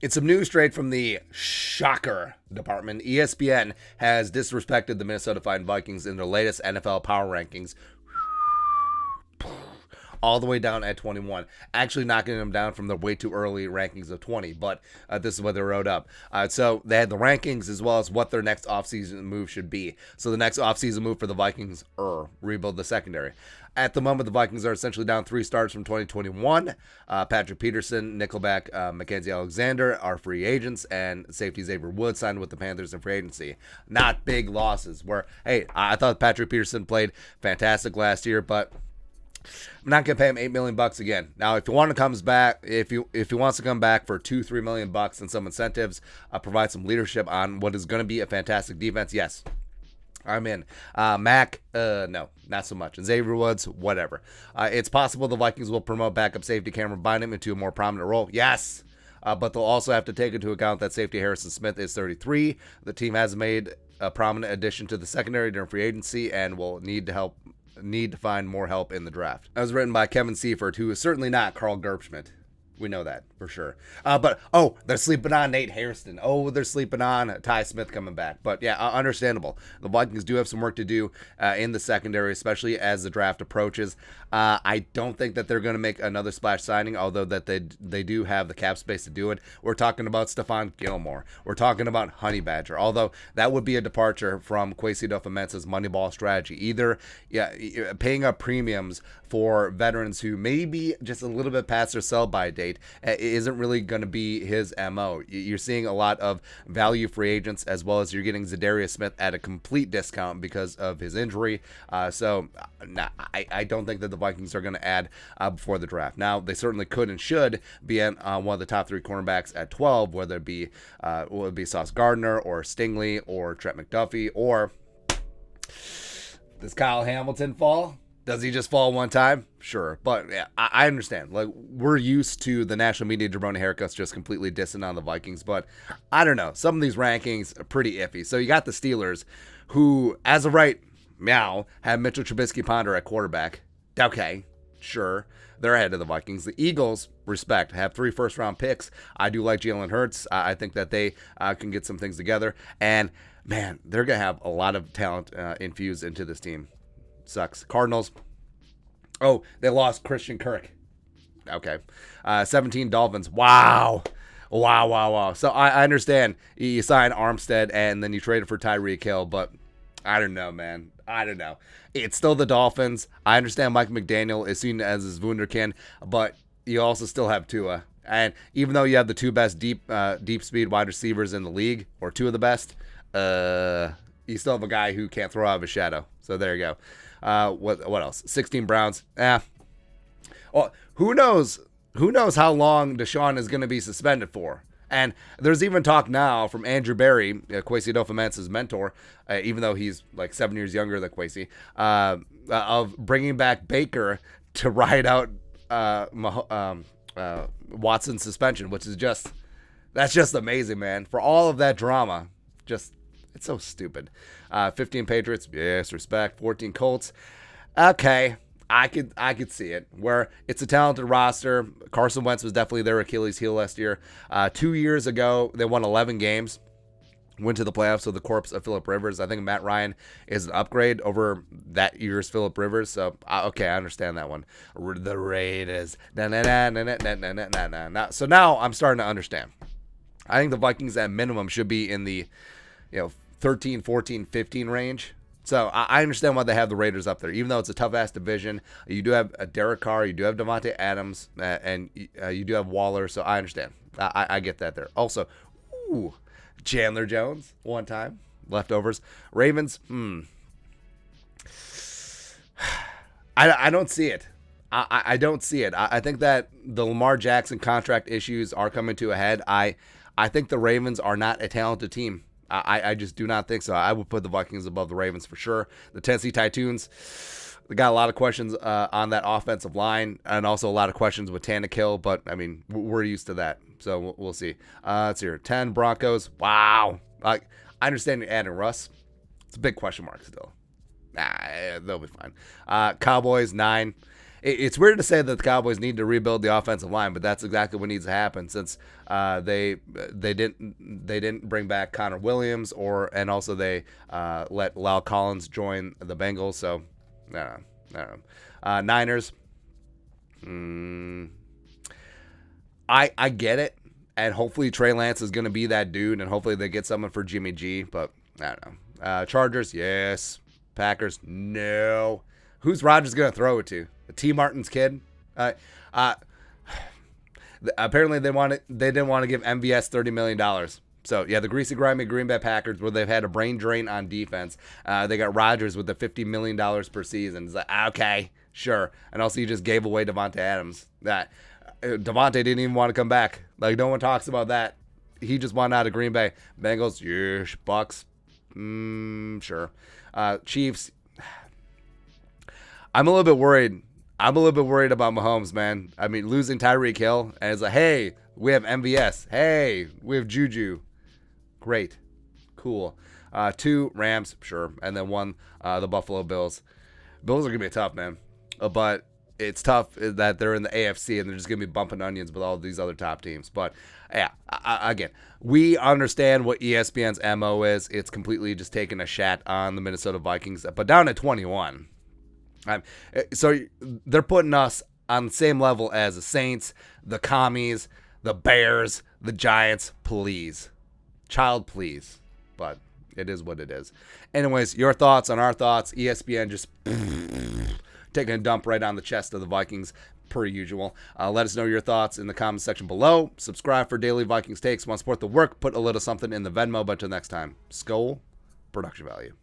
It's some news straight from the shocker department. ESPN has disrespected the Minnesota Vikings in their latest NFL power rankings, all the way down at 21, actually knocking them down from the way too early rankings of 20, but this is what they wrote up. So they had the rankings as well as what their next offseason move should be. So the next offseason move for the Vikings, rebuild the secondary. At the moment, the Vikings are essentially down 3 stars from 2021. Patrick Peterson, Nickelback, Mackenzie Alexander are free agents, and safety Xavier Woods signed with the Panthers in free agency. Not big losses. Where, hey, I thought Patrick Peterson played fantastic last year, but I'm not gonna pay him $8 million again. Now, if he wants to come back for $2-3 million and some incentives, provide some leadership on what is going to be a fantastic defense, yes, I'm in. Mac, no, not so much. And Xavier Woods, whatever. It's possible the Vikings will promote backup safety Cameron Bynum into a more prominent role. Yes. But they'll also have to take into account that safety Harrison Smith is 33. The team has made a prominent addition to the secondary during free agency and will need to find more help in the draft. That was written by Kevin Seifert, who is certainly not Carl Gerbschmidt. We know that for sure. But they're sleeping on Nate Hairston. They're sleeping on Ty Smith coming back. But yeah, understandable. The Vikings do have some work to do in the secondary, especially as the draft approaches. I don't think that they're going to make another splash signing, although that they do have the cap space to do it. We're talking about Stephon Gilmore. We're talking about Honey Badger, although that would be a departure from Kwesi Adofo-Mensah's Moneyball strategy. Either paying up premiums for veterans who may be just a little bit past their sell-by date isn't really going to be his MO. You're seeing a lot of value free agents, as well as you're getting Zadarius Smith at a complete discount because of his injury. I don't think that the Vikings are going to add before the draft. Now, they certainly could and should be on one of the top 3 cornerbacks at 12, whether it be Sauce Gardner or Stingley or Trent McDuffie, or does Kyle Hamilton fall? Does he just fall one time? Sure. But yeah, I understand. Like, we're used to the national media jabroni haircuts just completely dissing on the Vikings, but I don't know. Some of these rankings are pretty iffy. So you got the Steelers, who, as of right now, have Mitchell Trubisky-Ponder at quarterback. Okay, sure. They're ahead of the Vikings. The Eagles, respect, have 3 first-round picks. I do like Jalen Hurts. I think that they can get some things together. And, man, they're going to have a lot of talent infused into this team. Sucks. Cardinals. They lost Christian Kirk. Okay. 17 Dolphins. Wow. So I understand you sign Armstead and then you traded for Tyreek Hill, but I don't know, man. I don't know. It's still the Dolphins. I understand Mike McDaniel is seen as his wunderkind, but you also still have Tua. And even though you have the 2 best deep speed wide receivers in the league, or 2 of the best, you still have a guy who can't throw out of his shadow. So there you go. What else? 16 Browns. Well, who knows how long Deshaun is going to be suspended for? And there's even talk now from Andrew Berry, Kwesi Adofo-Mensah's mentor, even though he's like 7 years younger than Kwesi, of bringing back Baker to ride out Watson's suspension, which is that's just amazing, man. For all of that drama, it's so stupid. 15 Patriots, yes, respect. 14 Colts, okay, I could see it. Where it's a talented roster. Carson Wentz was definitely their Achilles heel last year. 2 years ago, they won 11 games, went to the playoffs with the corpse of Phillip Rivers. I think Matt Ryan is an upgrade over that year's Phillip Rivers. So okay, I understand that one. The Raiders, So now I'm starting to understand. I think the Vikings at minimum should be in the 13, 14, 15 range. So I understand why they have the Raiders up there, even though it's a tough-ass division. You do have Derek Carr, you do have Devontae Adams, and you do have Waller, so I understand. I get that there. Also, Chandler Jones, one time, leftovers. Ravens, I don't see it. I don't see it. I think that the Lamar Jackson contract issues are coming to a head. I think the Ravens are not a talented team. I just do not think so. I would put the Vikings above the Ravens for sure. The Tennessee Titans, they got a lot of questions on that offensive line, and also a lot of questions with Tannehill, but, I mean, we're used to that, so we'll see. Let's see here. 10 Broncos. Wow. I understand you're adding Russ. It's a big question mark still. They'll be fine. Cowboys, 9. it's weird to say that the Cowboys need to rebuild the offensive line, but that's exactly what needs to happen since they didn't bring back Connor Williams and also they let Lyle Collins join the Bengals. So I don't know. Niners. I get it, and hopefully Trey Lance is going to be that dude, and hopefully they get someone for Jimmy G. But I don't know. Chargers, yes. Packers, no. Who's Rodgers going to throw it to? T. Martin's kid? Apparently they didn't want to give MVS $30 million. So, yeah, the greasy, grimy Green Bay Packers, where they've had a brain drain on defense. They got Rodgers with the $50 million per season. It's like, okay, sure. And also you just gave away Devontae Adams. Devontae didn't even want to come back. Like, no one talks about that. He just wanted out of Green Bay. Bengals, yes. Bucks, sure. Chiefs, I'm a little bit worried. I'm a little bit worried about Mahomes, man. I mean, losing Tyreek Hill, and it's like, hey, we have MVS. Hey, we have Juju. Great. Cool. 2, Rams, sure. And then 1, the Buffalo Bills. Bills are going to be tough, man. But it's tough that they're in the AFC and they're just going to be bumping onions with all these other top teams. But, yeah, again, we understand what ESPN's MO is. It's completely just taking a shot on the Minnesota Vikings. But down at 21. So they're putting us on the same level as the Saints, the Commies, the Bears, the Giants. Please. Child, please. But it is what it is. Anyways, your thoughts on our thoughts. ESPN just taking a dump right on the chest of the Vikings, per usual. Let us know your thoughts in the comments section below. Subscribe for daily Vikings takes. Want to support the work? Put a little something in the Venmo. But until next time, Skol, production value.